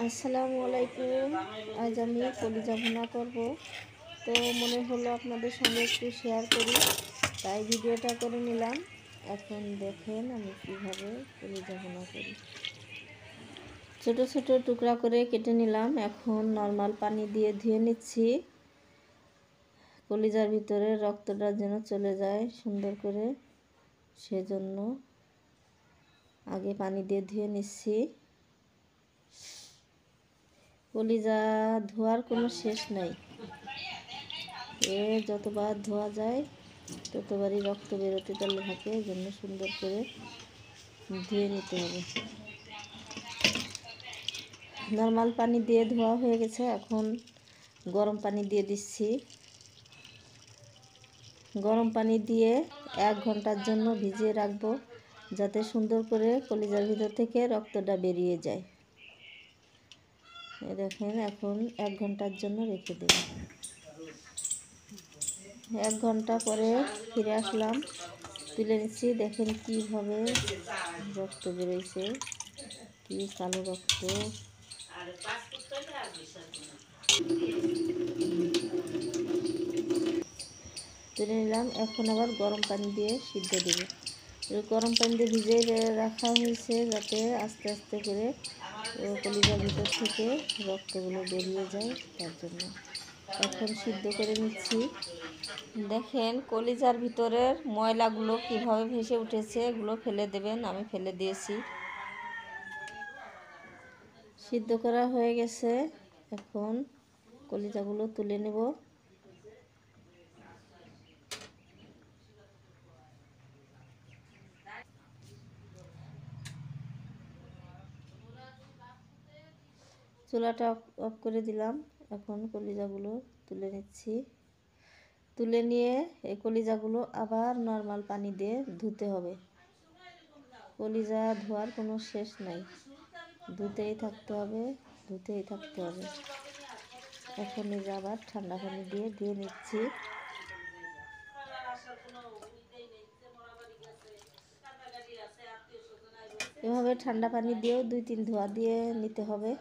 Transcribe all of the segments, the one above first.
আসসালামু আলাইকুম। আজ আমি কলিজা ভুনা করব, তো মনে হলো আপনাদের সঙ্গে একটু শেয়ার করি, তাই ভিডিওটা করে নিলাম। এখন দেখেন আমি কিভাবে কলিজা ভুনা করি। ছোট ছোট টুকরা করে কেটে নিলাম। এখন নর্মাল পানি দিয়ে ধুয়ে নিচ্ছি। কলিজার ভিতরে রক্তটা যেন চলে যায় সুন্দর করে, সেজন্য আগে পানি দিয়ে ধুয়ে নিচ্ছি। কলিজা ধোয়ার কোনো শেষ নাই, যতবার ধোয়া যায় ততবারই রক্ত বেরোতে চলে থাকে, এই জন্য সুন্দর করে ধুয়ে নিতে হবে। নর্মাল পানি দিয়ে ধোয়া হয়ে গেছে, এখন গরম পানি দিয়ে দিচ্ছি। গরম পানি দিয়ে 1 ঘন্টার জন্য ভিজিয়ে রাখবো, যাতে সুন্দর করে কলিজার ভিতর থেকে রক্তটা বেরিয়ে যায়। দেখেন এখন 1 ঘন্টার জন্য রেখে দেব। 1 ঘন্টা পরে ফিরে আসলাম, তুলে নিচ্ছি। দেখেন কিভাবে রক্ত বেরোইছে, কি কালো রক্ত। তুলে নিলাম। এখন আবার গরম পানি দিয়ে সিদ্ধ দেব। গরম পানি দিয়ে ভিজিয়ে রাখা হয়েছে, যাতে আস্তে আস্তে করে কলিজার ভিতর থেকে রক্তগুলো বেরিয়ে যায়, তার জন্য। এখন সিদ্ধ করে নিচ্ছি। দেখেন কলিজার ভিতরের ময়লাগুলো কিভাবে ভেসে উঠেছে, এগুলো ফেলে দেবেন, আমি ফেলে দিয়েছি। সিদ্ধ করা হয়ে গেছে, এখন কলিজাগুলো তুলে নেব। চুলাটা অফ করে দিলাম। এখন কলিজাগুলো তুলে নিচ্ছি। তুলে নিয়ে এই কলিজাগুলো আবার নর্মাল পানি দিয়ে ধুতে হবে। কলিজা ধোয়ার কোনো শেষ নাই, ধুতেই থাকতে হবে, ধুতেই থাকতে হবে। এখন এই যে আবার ঠান্ডা পানি দিয়ে ধুয়ে নিচ্ছি। এভাবে ঠান্ডা পানি দিয়েও 2-3 ধোয়া দিয়ে নিতে হবে।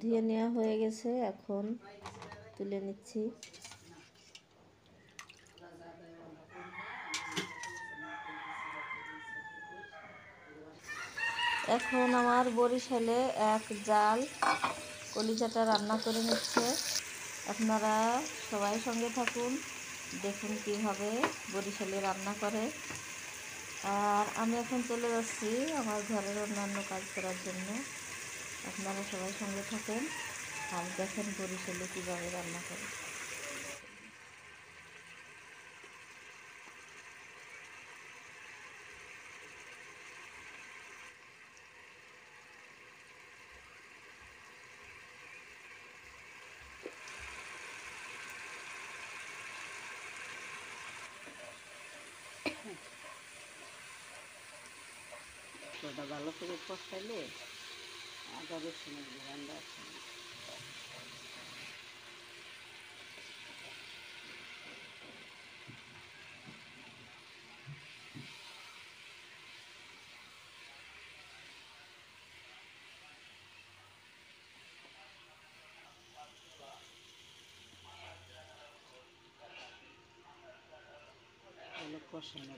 ধুয়ে নেওয়া হয়ে গেছে, এখন তুলে নিচ্ছি। এখন আমার বরিশালে এক জাল কলিজাটা রান্না করে নিচ্ছে। আপনারা সবাই সঙ্গে থাকুন, দেখুন কিভাবে বরিশালে রান্না করে। আর আমি এখন চলে যাচ্ছি আমার ঘরের অন্যান্য কাজ করার জন্য। আপনারা সবাই সঙ্গে থাকেন আর দেখেন বরিশালে কীভাবে রান্না করে। ওটা ভালো করে কষাইলে আদা রসুনের গন্ধ আছে। ভালো কষানো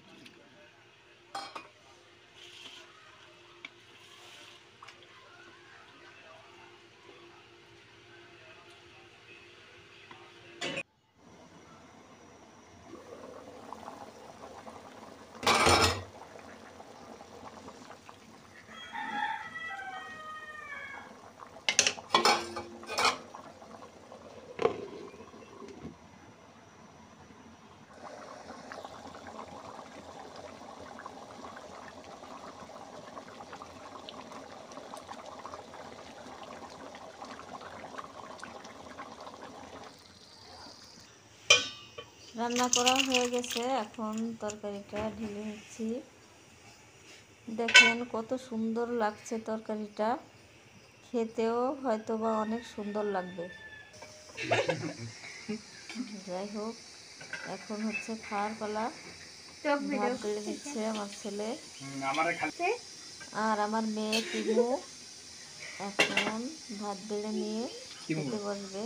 রান্না করা হয়ে গেছে, এখন তরকারিটা ঢেলে নিচ্ছি। দেখেন কত সুন্দর লাগছে তরকারিটা, খেতেও হয়তো বা অনেক সুন্দর লাগবে। যাই হোক, এখন হচ্ছে খাওয়ার পালা। ভাত বেড়ে নিচ্ছে আমার ছেলে আর আমার মেয়ে টিমু এখন ভাত বেড়ে নিয়ে খেতে বসবে।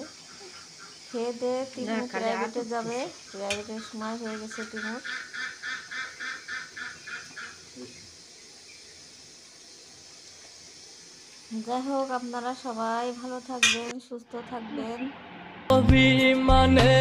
খেয়ে দিয়ে টিমু প্রাইভেটে যাবে, প্রাইভেটের সময় হয়ে গেছে টিমুর। যাই হোক, আপনারা সবাই ভালো থাকবেন, সুস্থ থাকবেন। অভিমানে